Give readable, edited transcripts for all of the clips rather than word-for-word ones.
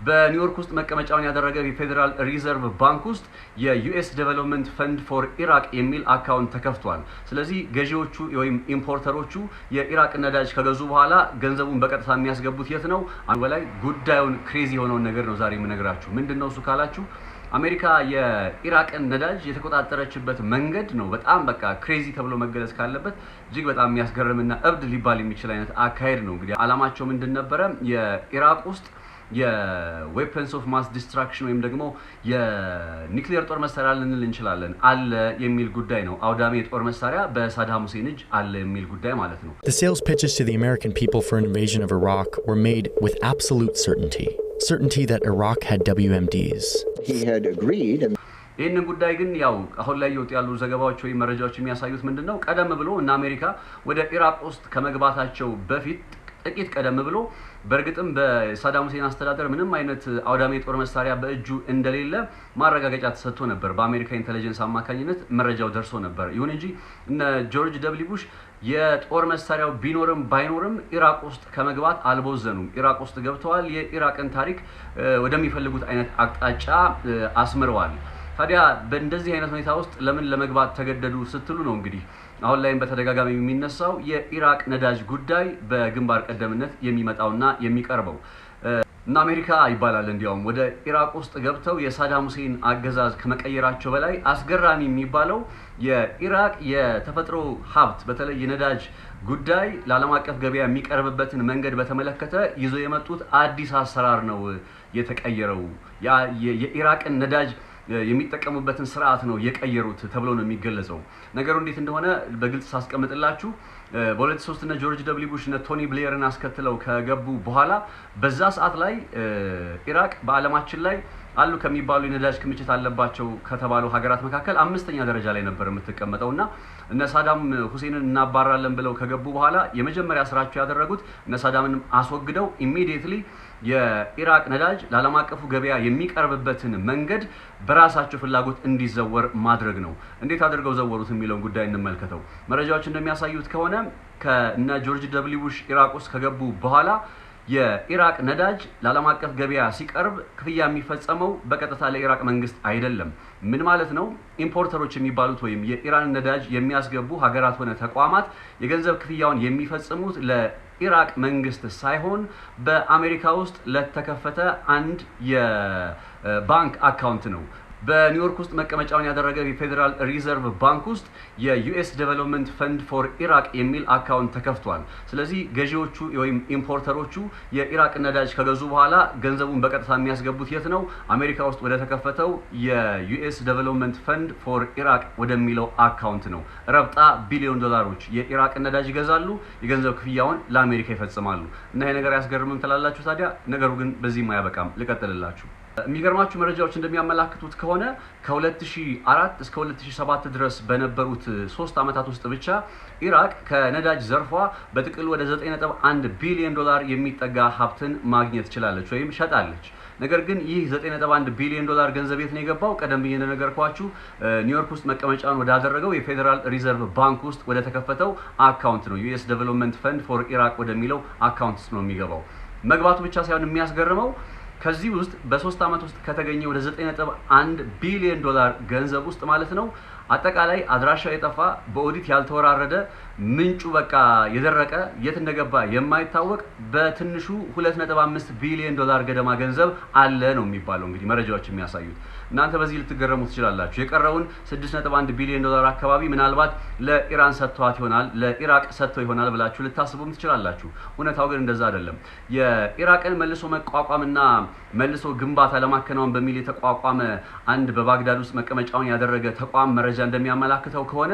በኒውዮርክ ውስጥ መቀመጫውን ያደረገው የፌደራል ሪዘርቭ ባንክ ውስጥ የዩኤስ ዴቨሎፕመንት ፈንድ ፎር ኢራቅ የሚል አካውንት ተከፍቷል። ስለዚህ ገዢዎቹ ወይም ኢምፖርተሮቹ የኢራቅ ነዳጅ ከገዙ በኋላ ገንዘቡን በቀጥታ የሚያስገቡት የት ነው? በላይ ጉዳዩን ክሬዚ የሆነውን ነገር ነው ዛሬ የምነግራችሁ። ምንድነው እሱ ካላችሁ አሜሪካ የኢራቅን ነዳጅ የተቆጣጠረችበት መንገድ ነው በጣም በቃ ክሬዚ ተብሎ መገለጽ ካለበት እጅግ በጣም የሚያስገርምና እብድ ሊባል የሚችል አይነት አካሄድ ነው። እንግዲህ አላማቸው ምንድን ነበረ? የኢራቅ ውስጥ የዌፐንስ ኦፍ ማስ ዲስትራክሽን ወይም ደግሞ የኒውክሊየር ጦር መሳሪያ ልንል እንችላለን አለ የሚል ጉዳይ ነው። አውዳሚ የጦር መሳሪያ በሳዳም ሁሴን እጅ አለ የሚል ጉዳይ ማለት ነው። The sales pitches to the American people for an invasion of Iraq were made with absolute certainty that Iraq had WMDs. He had agreed ይህንን ጉዳይ ግን ያው አሁን ላይ የወጡ ያሉ ዘገባዎች ወይም መረጃዎች የሚያሳዩት ምንድነው? ቀደም ብሎ እና አሜሪካ ወደ ኢራቅ ውስጥ ከመግባታቸው በፊት ጥቂት ቀደም ብሎ በእርግጥም በሳዳም ሁሴን አስተዳደር ምንም አይነት አውዳሚ የጦር መሳሪያ በእጁ እንደሌለ ማረጋገጫ ተሰጥቶ ነበር። በአሜሪካ ኢንተለጀንስ አማካኝነት መረጃው ደርሶ ነበር። ይሁን እንጂ እነ ጆርጅ ደብሊው ቡሽ የጦር መሳሪያው ቢኖርም ባይኖርም ኢራቅ ውስጥ ከመግባት አልቦዘኑም። ኢራቅ ውስጥ ገብተዋል። የኢራቅን ታሪክ ወደሚፈልጉት አይነት አቅጣጫ አስምረዋል። ታዲያ በእንደዚህ አይነት ሁኔታ ውስጥ ለምን ለመግባት ተገደዱ ስትሉ ነው እንግዲህ አሁን ላይም በተደጋጋሚ የሚነሳው የኢራቅ ነዳጅ ጉዳይ በግንባር ቀደምነት የሚመጣውና የሚቀርበው እና አሜሪካ ይባላል እንዲያውም ወደ ኢራቅ ውስጥ ገብተው የሳዳም ሁሴን አገዛዝ ከመቀየራቸው በላይ አስገራሚ የሚባለው የኢራቅ የተፈጥሮ ሀብት በተለይ የነዳጅ ጉዳይ ለዓለም አቀፍ ገበያ የሚቀርብበትን መንገድ በተመለከተ ይዞ የመጡት አዲስ አሰራር ነው የተቀየረው። የኢራቅን ነዳጅ የሚጠቀሙበትን ስርዓት ነው የቀየሩት ተብሎ ነው የሚገለጸው። ነገሩ እንዴት እንደሆነ በግልጽ ሳስቀምጥላችሁ በ2003 እና ጆርጅ ደብሊው ቡሽ እና ቶኒ ብሌርን አስከትለው ከገቡ በኋላ በዛ ሰዓት ላይ ኢራቅ በዓለማችን ላይ አሉ ከሚባሉ የነዳጅ ክምችት አለባቸው ከተባሉ ሀገራት መካከል 5ኛ ደረጃ ላይ ነበር የምትቀመጠውና እነ ሳዳም ሁሴንን እናባራለን ብለው ከገቡ በኋላ የመጀመሪያ ስራቸው ያደረጉት እነ ሳዳምን አስወግደው ኢሚዲየትሊ የኢራቅ ነዳጅ ለዓለም አቀፉ ገበያ የሚቀርብበትን መንገድ በራሳቸው ፍላጎት እንዲዘወር ማድረግ ነው። እንዴት አድርገው ዘወሩት የሚለውን ጉዳይ እንመልከተው። መረጃዎች እንደሚያሳዩት ከሆነ ከእነ ጆርጅ ደብሊው ቡሽ ኢራቅ ውስጥ ከገቡ በኋላ የኢራቅ ነዳጅ ለዓለም አቀፍ ገበያ ሲቀርብ ክፍያ የሚፈጸመው በቀጥታ ለኢራቅ መንግስት አይደለም። ምን ማለት ነው? ኢምፖርተሮች የሚባሉት ወይም የኢራን ነዳጅ የሚያስገቡ ሀገራት ሆነ ተቋማት የገንዘብ ክፍያውን የሚፈጽሙት ለኢራቅ መንግስት ሳይሆን በአሜሪካ ውስጥ ለተከፈተ አንድ የባንክ አካውንት ነው። በኒውዮርክ ውስጥ መቀመጫውን ያደረገው የፌደራል ሪዘርቭ ባንክ ውስጥ የዩኤስ ዴቨሎፕመንት ፈንድ ፎር ኢራቅ የሚል አካውንት ተከፍቷል። ስለዚህ ገዢዎቹ ወይም ኢምፖርተሮቹ የኢራቅ ነዳጅ ከገዙ በኋላ ገንዘቡን በቀጥታ የሚያስገቡት የት ነው? አሜሪካ ውስጥ ወደ ተከፈተው የዩኤስ ዴቨሎፕመንት ፈንድ ፎር ኢራቅ ወደሚለው አካውንት ነው። ረብጣ ቢሊዮን ዶላሮች የኢራቅ ነዳጅ ይገዛሉ፣ የገንዘብ ክፍያውን ለአሜሪካ ይፈጽማሉ። እና ይሄ ነገር ያስገርምም ትላላችሁ። ታዲያ ነገሩ ግን በዚህም አያበቃም። ልቀጥልላችሁ። የሚገርማችሁ መረጃዎች እንደሚያመላክቱት ከሆነ ከ2004 እስከ 2007 ድረስ በነበሩት 3 አመታት ውስጥ ብቻ ኢራቅ ከነዳጅ ዘርፏ በጥቅሉ ወደ 9.1 ቢሊዮን ዶላር የሚጠጋ ሀብትን ማግኘት ችላለች ወይም ሸጣለች። ነገር ግን ይህ 9.1 ቢሊዮን ዶላር ገንዘብ የት ነው የገባው? ቀደም ብዬ እንደነገርኳችሁ ኒውዮርክ ውስጥ መቀመጫውን ወዳደረገው የፌደራል ሪዘርቭ ባንክ ውስጥ ወደ ተከፈተው አካውንት ነው። ዩኤስ ዴቨሎፕመንት ፈንድ ፎር ኢራቅ ወደሚለው አካውንት ውስጥ ነው የሚገባው። መግባቱ ብቻ ሳይሆን የሚያስገርመው ከዚህ ውስጥ በ3 አመት ውስጥ ከተገኘ ወደ 9.1 ቢሊዮን ዶላር ገንዘብ ውስጥ ማለት ነው አጠቃላይ አድራሻው የጠፋ በኦዲት ያልተወራረደ ምንጩ በቃ የደረቀ የት እንደገባ የማይታወቅ በትንሹ 2.5 ቢሊዮን ዶላር ገደማ ገንዘብ አለ ነው የሚባለው። እንግዲህ መረጃዎች የሚያሳዩት እናንተ በዚህ ልትገረሙ ትችላላችሁ። የቀረውን 6.1 ቢሊዮን ዶላር አካባቢ ምናልባት ለኢራን ሰጥቷት ይሆናል፣ ለኢራቅ ሰጥተው ይሆናል ብላችሁ ልታስቡም ትችላላችሁ። እውነታው ግን እንደዛ አይደለም። የኢራቅን መልሶ መቋቋምና መልሶ ግንባታ ለማከናወን በሚል የተቋቋመ አንድ በባግዳድ ውስጥ መቀመጫውን ያደረገ ተቋም መረጃ እንደሚያመላክተው ከሆነ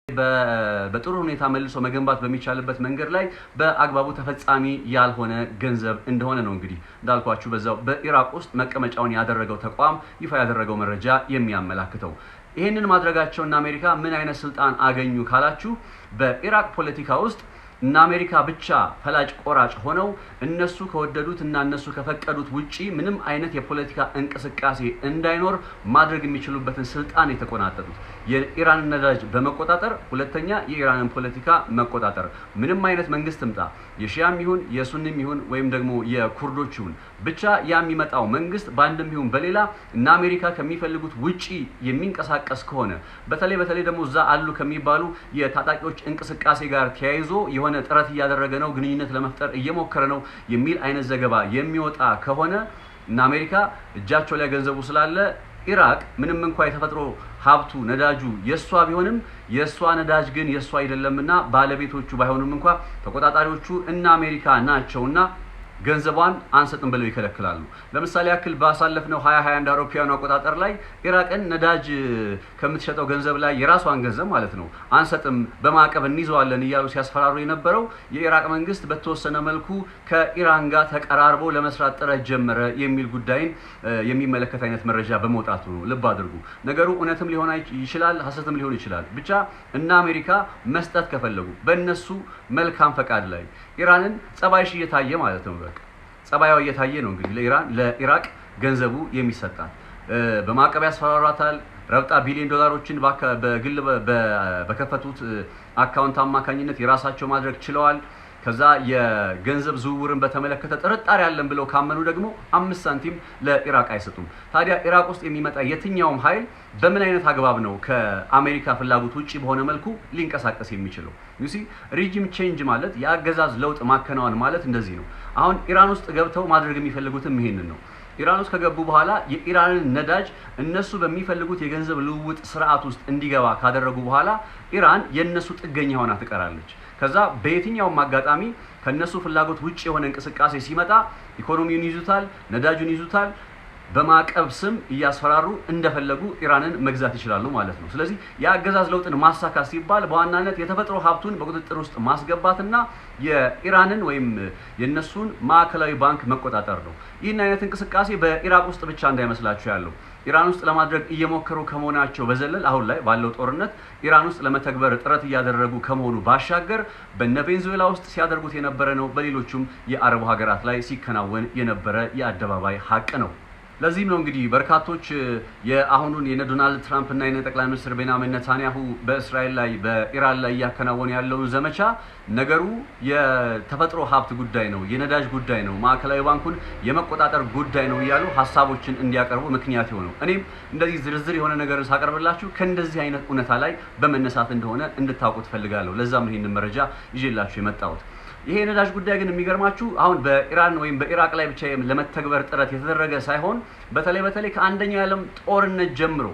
በጥሩ ሁኔታ መልሶ መገንባት በሚቻልበት መንገድ ላይ በአግባቡ ተፈጻሚ ያልሆነ ገንዘብ እንደሆነ ነው እንግዲህ እንዳልኳችሁ በዛው በኢራቅ ውስጥ መቀመጫውን ያደረገው ተቋም ይፋ ያደረገው መረጃ የሚያመላክተው። ይሄንን ማድረጋቸውና አሜሪካ ምን አይነት ስልጣን አገኙ ካላችሁ በኢራቅ ፖለቲካ ውስጥ እና አሜሪካ ብቻ ፈላጭ ቆራጭ ሆነው እነሱ ከወደዱት እና እነሱ ከፈቀዱት ውጪ ምንም አይነት የፖለቲካ እንቅስቃሴ እንዳይኖር ማድረግ የሚችሉበትን ስልጣን የተቆናጠጡት። የኢራንን ነዳጅ በመቆጣጠር ሁለተኛ የኢራንን ፖለቲካ መቆጣጠር። ምንም አይነት መንግስት ምጣ የሺያም ይሁን የሱኒም ይሁን ወይም ደግሞ የኩርዶች ይሁን ብቻ ያ የሚመጣው መንግስት በአንድም ይሁን በሌላ እና አሜሪካ ከሚፈልጉት ውጪ የሚንቀሳቀስ ከሆነ በተለይ ደግሞ እዛ አሉ ከሚባሉ የታጣቂዎች እንቅስቃሴ ጋር ተያይዞ የሆነ ጥረት እያደረገ ነው፣ ግንኙነት ለመፍጠር እየሞከረ ነው የሚል አይነት ዘገባ የሚወጣ ከሆነ እና አሜሪካ እጃቸው ላይ ገንዘቡ ስላለ ኢራቅ ምንም እንኳን የተፈጥሮ ሀብቱ ነዳጁ የሷ ቢሆንም የሷ ነዳጅ ግን የሷ አይደለምና ባለቤቶቹ ባይሆኑም እንኳን ተቆጣጣሪዎቹ እና አሜሪካ ናቸውና ገንዘቧን አንሰጥም ብለው ይከለክላሉ። ለምሳሌ ያክል ባሳለፍነው 2021 አውሮፓውያኑ አቆጣጠር ላይ ኢራቅን ነዳጅ ከምትሸጠው ገንዘብ ላይ የራሷን ገንዘብ ማለት ነው አንሰጥም በማዕቀብ እንይዘዋለን እያሉ ሲያስፈራሩ የነበረው የኢራቅ መንግስት በተወሰነ መልኩ ከኢራን ጋር ተቀራርቦ ለመስራት ጥረት ጀመረ የሚል ጉዳይን የሚመለከት አይነት መረጃ በመውጣቱ ነው። ልብ አድርጉ። ነገሩ እውነትም ሊሆን ይችላል፣ ሐሰትም ሊሆን ይችላል። ብቻ እና አሜሪካ መስጠት ከፈለጉ በእነሱ መልካም ፈቃድ ላይ ኢራንን ጸባይሽ እየታየ ማለት ነው። በቃ ጸባይዋ እየታየ ነው እንግዲህ ለኢራቅ ገንዘቡ የሚሰጣት በማዕቀብ ያስፈራራታል። ረብጣ ቢሊዮን ዶላሮችን በግል በከፈቱት አካውንት አማካኝነት የራሳቸው ማድረግ ችለዋል። ከዛ የገንዘብ ዝውውርን በተመለከተ ጥርጣሬ ያለን ብለው ካመኑ ደግሞ 5 ሳንቲም ለኢራቅ አይሰጡም። ታዲያ ኢራቅ ውስጥ የሚመጣ የትኛውም ኃይል በምን አይነት አግባብ ነው ከአሜሪካ ፍላጎት ውጪ በሆነ መልኩ ሊንቀሳቀስ የሚችለው? ዩሲ ሪጂም ቼንጅ ማለት የአገዛዝ ለውጥ ማከናወን ማለት እንደዚህ ነው። አሁን ኢራን ውስጥ ገብተው ማድረግ የሚፈልጉትም ይሄንን ነው። ኢራን ውስጥ ከገቡ በኋላ የኢራንን ነዳጅ እነሱ በሚፈልጉት የገንዘብ ልውውጥ ስርዓት ውስጥ እንዲገባ ካደረጉ በኋላ ኢራን የነሱ ጥገኛ ሆና ትቀራለች። ከዛ በየትኛውም አጋጣሚ ከነሱ ፍላጎት ውጪ የሆነ እንቅስቃሴ ሲመጣ ኢኮኖሚውን ይዙታል፣ ነዳጁን ይዙታል፣ በማዕቀብ ስም እያስፈራሩ እንደፈለጉ ኢራንን መግዛት ይችላሉ ማለት ነው። ስለዚህ የአገዛዝ ለውጥን ማሳካት ሲባል በዋናነት የተፈጥሮ ሀብቱን በቁጥጥር ውስጥ ማስገባትና የኢራንን ወይም የነሱን ማዕከላዊ ባንክ መቆጣጠር ነው። ይህን አይነት እንቅስቃሴ በኢራቅ ውስጥ ብቻ እንዳይመስላችሁ ያለው ኢራን ውስጥ ለማድረግ እየሞከሩ ከመሆናቸው በዘለል አሁን ላይ ባለው ጦርነት ኢራን ውስጥ ለመተግበር ጥረት እያደረጉ ከመሆኑ ባሻገር በቬኔዙዌላ ውስጥ ሲያደርጉት የነበረ ነው። በሌሎችም የአረቡ ሀገራት ላይ ሲከናወን የነበረ የአደባባይ ሀቅ ነው። ለዚህም ነው እንግዲህ በርካቶች የአሁኑን የነ ዶናልድ ትራምፕ እና የነ ጠቅላይ ሚኒስትር ቤንያሚን ኔታንያሁ በእስራኤል ላይ በኢራን ላይ እያከናወኑ ያለውን ዘመቻ ነገሩ የተፈጥሮ ሀብት ጉዳይ ነው፣ የነዳጅ ጉዳይ ነው፣ ማዕከላዊ ባንኩን የመቆጣጠር ጉዳይ ነው እያሉ ሀሳቦችን እንዲያቀርቡ ምክንያት የሆነው እኔም እንደዚህ ዝርዝር የሆነ ነገር ሳቀርብላችሁ ከእንደዚህ አይነት እውነታ ላይ በመነሳት እንደሆነ እንድታውቁት ፈልጋለሁ። ለዛም ነው ይህንን መረጃ ይዤላችሁ የመጣሁት። ይሄ ነዳጅ ጉዳይ ግን የሚገርማችሁ አሁን በኢራን ወይም በኢራቅ ላይ ብቻ ለመተግበር ጥረት የተደረገ ሳይሆን በተለይ ከአንደኛው የዓለም ጦርነት ጀምሮ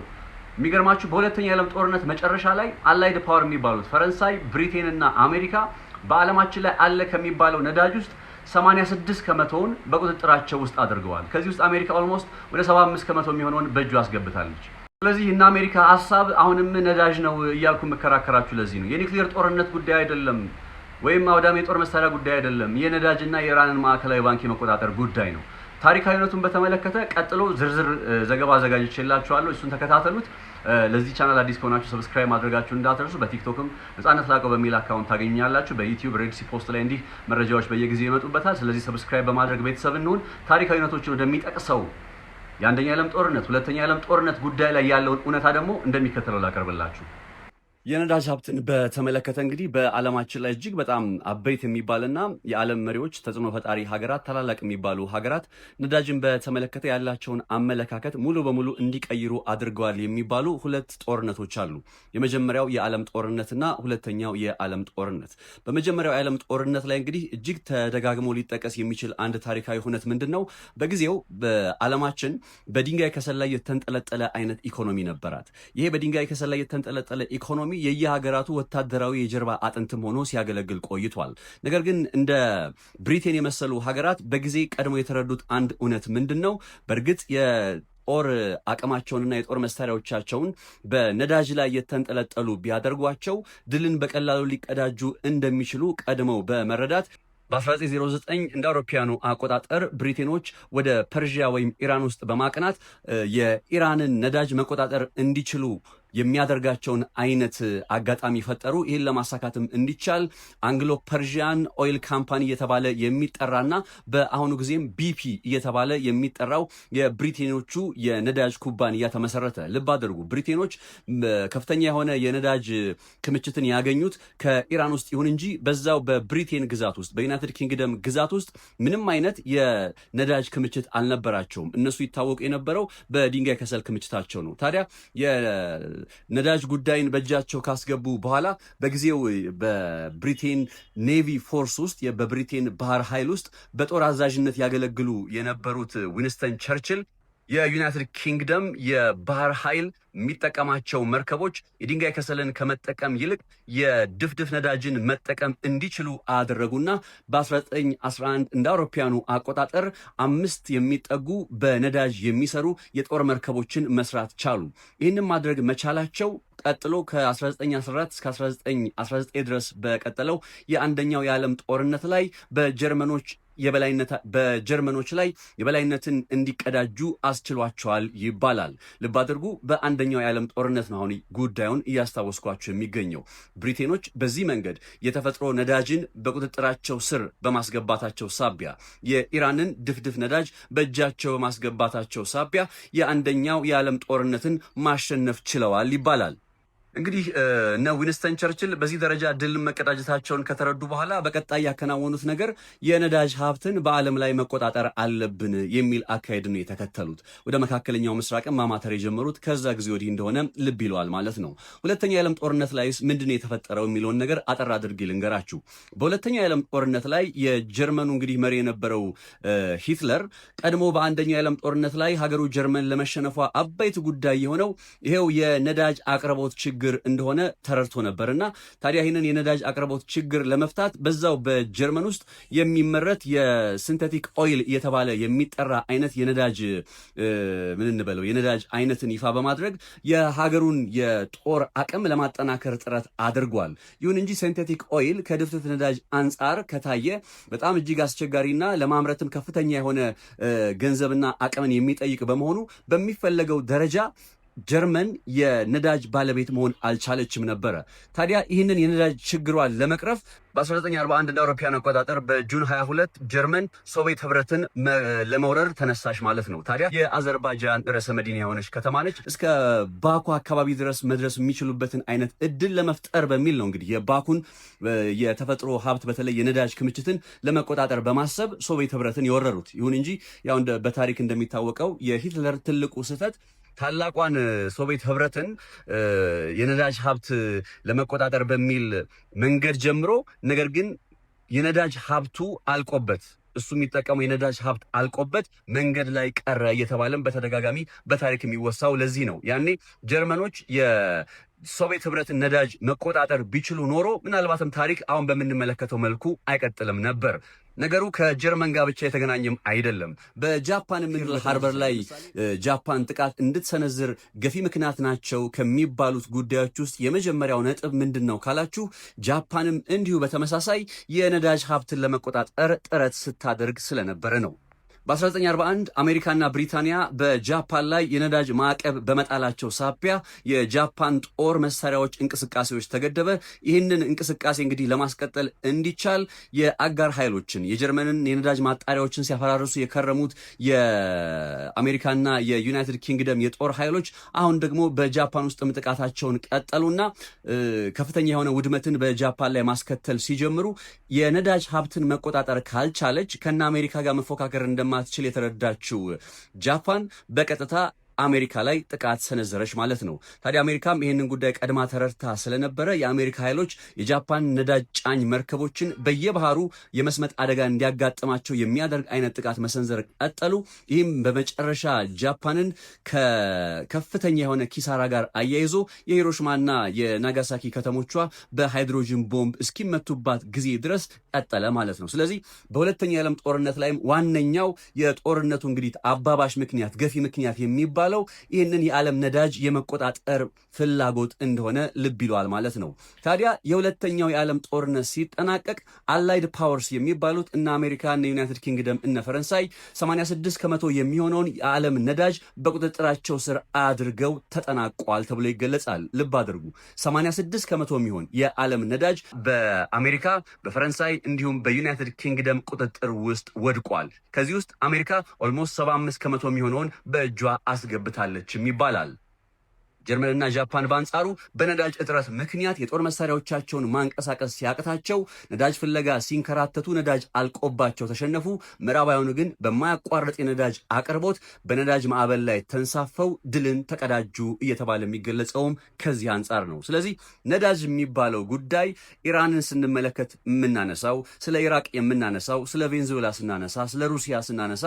የሚገርማችሁ በሁለተኛው የዓለም ጦርነት መጨረሻ ላይ አላይድ ፓወር የሚባሉት ፈረንሳይ፣ ብሪቴን እና አሜሪካ በዓለማችን ላይ አለ ከሚባለው ነዳጅ ውስጥ 86 ከመቶውን በቁጥጥራቸው ውስጥ አድርገዋል። ከዚህ ውስጥ አሜሪካ ኦልሞስት ወደ 75 ከመቶ የሚሆነውን በእጁ አስገብታለች። ስለዚህ እና አሜሪካ ሀሳብ አሁንም ነዳጅ ነው እያልኩ መከራከራችሁ ለዚህ ነው። የኒውክሌር ጦርነት ጉዳይ አይደለም ወይም አውዳሚ የጦር መሳሪያ ጉዳይ አይደለም። የነዳጅና የኢራንን ማዕከላዊ ባንክ የመቆጣጠር ጉዳይ ነው። ታሪካዊነቱን በተመለከተ ቀጥሎ ዝርዝር ዘገባ አዘጋጅቼላችኋለሁ። እሱን ተከታተሉት። ለዚህ ቻናል አዲስ ከሆናችሁ ሰብስክራይብ ማድረጋችሁን እንዳትረሱ። በቲክቶክም ነጻነት ላቀው በሚል አካውንት ታገኛላችሁ። በዩቲዩብ ሬድሲ ፖስት ላይ እንዲህ መረጃዎች በየጊዜው ይመጡበታል። ስለዚህ ሰብስክራይብ በማድረግ ቤተሰብ እንሁን። ታሪካዊነቶችን ወደሚጠቅሰው የአንደኛ ዓለም ጦርነት፣ ሁለተኛ ዓለም ጦርነት ጉዳይ ላይ ያለውን እውነታ ደግሞ እንደሚከተለው ላቀርብላችሁ። የነዳጅ ሀብትን በተመለከተ እንግዲህ በዓለማችን ላይ እጅግ በጣም አበይት የሚባልና የዓለም መሪዎች፣ ተጽዕኖ ፈጣሪ ሀገራት፣ ታላላቅ የሚባሉ ሀገራት ነዳጅን በተመለከተ ያላቸውን አመለካከት ሙሉ በሙሉ እንዲቀይሩ አድርገዋል የሚባሉ ሁለት ጦርነቶች አሉ። የመጀመሪያው የዓለም ጦርነትና ሁለተኛው የዓለም ጦርነት። በመጀመሪያው የዓለም ጦርነት ላይ እንግዲህ እጅግ ተደጋግሞ ሊጠቀስ የሚችል አንድ ታሪካዊ ሁነት ምንድን ነው? በጊዜው በዓለማችን በድንጋይ ከሰል ላይ የተንጠለጠለ አይነት ኢኮኖሚ ነበራት። ይሄ በድንጋይ ከሰል ላይ የተንጠለጠለ ኢኮኖሚ የየሀገራቱ ወታደራዊ የጀርባ አጥንትም ሆኖ ሲያገለግል ቆይቷል። ነገር ግን እንደ ብሪቴን የመሰሉ ሀገራት በጊዜ ቀድሞ የተረዱት አንድ እውነት ምንድን ነው? በእርግጥ የጦር አቅማቸውንና የጦር መሳሪያዎቻቸውን በነዳጅ ላይ የተንጠለጠሉ ቢያደርጓቸው ድልን በቀላሉ ሊቀዳጁ እንደሚችሉ ቀድመው በመረዳት በ1909 እንደ አውሮፓውያኑ አቆጣጠር ብሪቴኖች ወደ ፐርዢያ ወይም ኢራን ውስጥ በማቅናት የኢራንን ነዳጅ መቆጣጠር እንዲችሉ የሚያደርጋቸውን አይነት አጋጣሚ ፈጠሩ። ይህን ለማሳካትም እንዲቻል አንግሎ ፐርሺያን ኦይል ካምፓኒ እየተባለ የሚጠራና በአሁኑ ጊዜም ቢፒ እየተባለ የሚጠራው የብሪቴኖቹ የነዳጅ ኩባንያ ተመሰረተ። ልብ አድርጉ፣ ብሪቴኖች ከፍተኛ የሆነ የነዳጅ ክምችትን ያገኙት ከኢራን ውስጥ ይሁን እንጂ በዛው በብሪቴን ግዛት ውስጥ በዩናይትድ ኪንግደም ግዛት ውስጥ ምንም አይነት የነዳጅ ክምችት አልነበራቸውም። እነሱ ይታወቁ የነበረው በድንጋይ ከሰል ክምችታቸው ነው። ታዲያ የነዳጅ ጉዳይን በእጃቸው ካስገቡ በኋላ በጊዜው በብሪቴን ኔቪ ፎርስ ውስጥ በብሪቴን ባህር ኃይል ውስጥ በጦር አዛዥነት ያገለግሉ የነበሩት ዊንስተን ቸርችል የዩናይትድ ኪንግደም የባህር ኃይል የሚጠቀማቸው መርከቦች የድንጋይ ከሰልን ከመጠቀም ይልቅ የድፍድፍ ነዳጅን መጠቀም እንዲችሉ አደረጉና በ1911 እንደ አውሮፓውያኑ አቆጣጠር 5 የሚጠጉ በነዳጅ የሚሰሩ የጦር መርከቦችን መስራት ቻሉ። ይህንን ማድረግ መቻላቸው ቀጥሎ ከ1914 እስከ 1919 ድረስ በቀጠለው የአንደኛው የዓለም ጦርነት ላይ በጀርመኖች ላይ የበላይነትን እንዲቀዳጁ አስችሏቸዋል ይባላል። ልብ አድርጉ፣ በአንደኛው የዓለም ጦርነት ነው አሁን ጉዳዩን እያስታወስኳቸው የሚገኘው። ብሪቴኖች በዚህ መንገድ የተፈጥሮ ነዳጅን በቁጥጥራቸው ስር በማስገባታቸው ሳቢያ የኢራንን ድፍድፍ ነዳጅ በእጃቸው በማስገባታቸው ሳቢያ የአንደኛው የዓለም ጦርነትን ማሸነፍ ችለዋል ይባላል። እንግዲህ እነ ዊንስተን ቸርችል በዚህ ደረጃ ድል መቀዳጀታቸውን ከተረዱ በኋላ በቀጣይ ያከናወኑት ነገር የነዳጅ ሀብትን በዓለም ላይ መቆጣጠር አለብን የሚል አካሄድ ነው የተከተሉት። ወደ መካከለኛው ምስራቅም ማማተር የጀመሩት ከዛ ጊዜ ወዲህ እንደሆነ ልብ ይለዋል ማለት ነው። ሁለተኛ የዓለም ጦርነት ላይስ ምንድን ነው የተፈጠረው የሚለውን ነገር አጠር አድርጌ ልንገራችሁ። በሁለተኛው የዓለም ጦርነት ላይ የጀርመኑ እንግዲህ መሪ የነበረው ሂትለር ቀድሞ በአንደኛው የዓለም ጦርነት ላይ ሀገሩ ጀርመን ለመሸነፏ አበይት ጉዳይ የሆነው ይሄው የነዳጅ አቅርቦት ችግር እንደሆነ ተረድቶ ነበርና ታዲያ ይህንን የነዳጅ አቅርቦት ችግር ለመፍታት በዛው በጀርመን ውስጥ የሚመረት የሲንቴቲክ ኦይል እየተባለ የሚጠራ አይነት የነዳጅ የነዳጅ አይነትን ይፋ በማድረግ የሀገሩን የጦር አቅም ለማጠናከር ጥረት አድርጓል። ይሁን እንጂ ሲንቴቲክ ኦይል ከድፍድፍ ነዳጅ አንጻር ከታየ በጣም እጅግ አስቸጋሪና ለማምረትም ከፍተኛ የሆነ ገንዘብና አቅምን የሚጠይቅ በመሆኑ በሚፈለገው ደረጃ ጀርመን የነዳጅ ባለቤት መሆን አልቻለችም ነበረ። ታዲያ ይህንን የነዳጅ ችግሯን ለመቅረፍ በ1941 እንደ አውሮፓውያን አቆጣጠር በጁን 22 ጀርመን ሶቪየት ህብረትን ለመውረር ተነሳሽ ማለት ነው። ታዲያ የአዘርባይጃን ርዕሰ መዲና የሆነች ከተማ ነች። እስከ ባኩ አካባቢ ድረስ መድረስ የሚችሉበትን አይነት እድል ለመፍጠር በሚል ነው እንግዲህ የባኩን የተፈጥሮ ሀብት በተለይ የነዳጅ ክምችትን ለመቆጣጠር በማሰብ ሶቪየት ህብረትን የወረሩት። ይሁን እንጂ ያው በታሪክ እንደሚታወቀው የሂትለር ትልቁ ስህተት ታላቋን ሶቪየት ህብረትን የነዳጅ ሀብት ለመቆጣጠር በሚል መንገድ ጀምሮ ነገር ግን የነዳጅ ሀብቱ አልቆበት እሱ የሚጠቀመው የነዳጅ ሀብት አልቆበት መንገድ ላይ ቀረ እየተባለም በተደጋጋሚ በታሪክ የሚወሳው ለዚህ ነው። ያኔ ጀርመኖች የሶቪየት ህብረትን ነዳጅ መቆጣጠር ቢችሉ ኖሮ ምናልባትም ታሪክ አሁን በምንመለከተው መልኩ አይቀጥልም ነበር። ነገሩ ከጀርመን ጋር ብቻ የተገናኘም አይደለም። በጃፓን ፐርል ሃርበር ላይ ጃፓን ጥቃት እንድትሰነዝር ገፊ ምክንያት ናቸው ከሚባሉት ጉዳዮች ውስጥ የመጀመሪያው ነጥብ ምንድን ነው ካላችሁ፣ ጃፓንም እንዲሁ በተመሳሳይ የነዳጅ ሀብትን ለመቆጣጠር ጥረት ስታደርግ ስለነበረ ነው። በ1941 አሜሪካና ብሪታንያ በጃፓን ላይ የነዳጅ ማዕቀብ በመጣላቸው ሳቢያ የጃፓን ጦር መሳሪያዎች እንቅስቃሴዎች ተገደበ። ይህንን እንቅስቃሴ እንግዲህ ለማስቀጠል እንዲቻል የአጋር ኃይሎችን የጀርመንን የነዳጅ ማጣሪያዎችን ሲያፈራርሱ የከረሙት የአሜሪካና የዩናይትድ ኪንግደም የጦር ኃይሎች አሁን ደግሞ በጃፓን ውስጥ ጥቃታቸውን ቀጠሉና ከፍተኛ የሆነ ውድመትን በጃፓን ላይ ማስከተል ሲጀምሩ የነዳጅ ሀብትን መቆጣጠር ካልቻለች ከነ አሜሪካ ጋር መፎካከር እንደማትችል የተረዳችው ጃፓን በቀጥታ አሜሪካ ላይ ጥቃት ሰነዘረች ማለት ነው። ታዲያ አሜሪካም ይህንን ጉዳይ ቀድማ ተረድታ ስለነበረ የአሜሪካ ኃይሎች የጃፓን ነዳጅ ጫኝ መርከቦችን በየባህሩ የመስመጥ አደጋ እንዲያጋጥማቸው የሚያደርግ አይነት ጥቃት መሰንዘር ቀጠሉ። ይህም በመጨረሻ ጃፓንን ከከፍተኛ የሆነ ኪሳራ ጋር አያይዞ የሂሮሺማና የናጋሳኪ ከተሞቿ በሃይድሮጅን ቦምብ እስኪመቱባት ጊዜ ድረስ ቀጠለ ማለት ነው። ስለዚህ በሁለተኛው የዓለም ጦርነት ላይም ዋነኛው የጦርነቱ እንግዲህ አባባሽ ምክንያት ገፊ ምክንያት የሚባለው የሚባለው ይህንን የዓለም ነዳጅ የመቆጣጠር ፍላጎት እንደሆነ ልብ ይሏል ማለት ነው። ታዲያ የሁለተኛው የዓለም ጦርነት ሲጠናቀቅ አላይድ ፓወርስ የሚባሉት እነ አሜሪካ፣ እነ ዩናይትድ ኪንግደም፣ እነ ፈረንሳይ 86 ከመቶ የሚሆነውን የዓለም ነዳጅ በቁጥጥራቸው ስር አድርገው ተጠናቋል ተብሎ ይገለጻል። ልብ አድርጉ 86 ከመቶ የሚሆን የዓለም ነዳጅ በአሜሪካ፣ በፈረንሳይ እንዲሁም በዩናይትድ ኪንግደም ቁጥጥር ውስጥ ወድቋል። ከዚህ ውስጥ አሜሪካ ኦልሞስት 75 ከመቶ የሚሆነውን በእጇ አስገብታለችም ይባላል። ጀርመንና ጃፓን በአንጻሩ በነዳጅ እጥረት ምክንያት የጦር መሳሪያዎቻቸውን ማንቀሳቀስ ሲያቅታቸው ነዳጅ ፍለጋ ሲንከራተቱ ነዳጅ አልቆባቸው ተሸነፉ። ምዕራባውያኑ ግን በማያቋርጥ የነዳጅ አቅርቦት በነዳጅ ማዕበል ላይ ተንሳፈው ድልን ተቀዳጁ እየተባለ የሚገለጸውም ከዚህ አንጻር ነው። ስለዚህ ነዳጅ የሚባለው ጉዳይ ኢራንን ስንመለከት የምናነሳው፣ ስለ ኢራቅ የምናነሳው፣ ስለ ቬንዙዌላ ስናነሳ፣ ስለ ሩሲያ ስናነሳ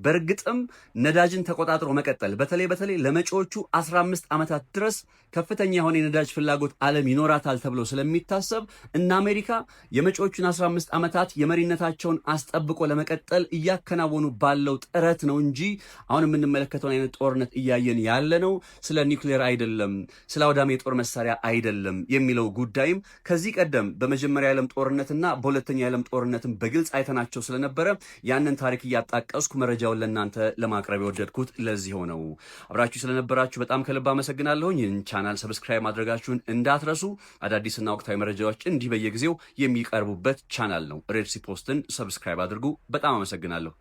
በእርግጥም ነዳጅን ተቆጣጥሮ መቀጠል በተለይ ለመጪዎቹ 15 ዓመታት ድረስ ከፍተኛ የሆነ የነዳጅ ፍላጎት ዓለም ይኖራታል ተብሎ ስለሚታሰብ እነ አሜሪካ የመጪዎቹን 15 ዓመታት የመሪነታቸውን አስጠብቆ ለመቀጠል እያከናወኑ ባለው ጥረት ነው እንጂ አሁን የምንመለከተውን አይነት ጦርነት እያየን ያለ ነው ስለ ኒውክሌር አይደለም፣ ስለ አውዳሚ የጦር መሳሪያ አይደለም የሚለው ጉዳይም ከዚህ ቀደም በመጀመሪያ የዓለም ጦርነትና በሁለተኛ የዓለም ጦርነትም በግልጽ አይተናቸው ስለነበረ ያንን ታሪክ እያጣቀስኩ መረጃውን ለእናንተ ለማቅረብ የወደድኩት ለዚህ ሆነው። አብራችሁ ስለነበራችሁ በጣም ከልብ አመሰግናለሁ። ይህን ቻናል ሰብስክራይብ ማድረጋችሁን እንዳትረሱ። አዳዲስና ወቅታዊ መረጃዎች እንዲህ በየጊዜው የሚቀርቡበት ቻናል ነው። ሬድሲ ፖስትን ሰብስክራይብ አድርጉ። በጣም አመሰግናለሁ።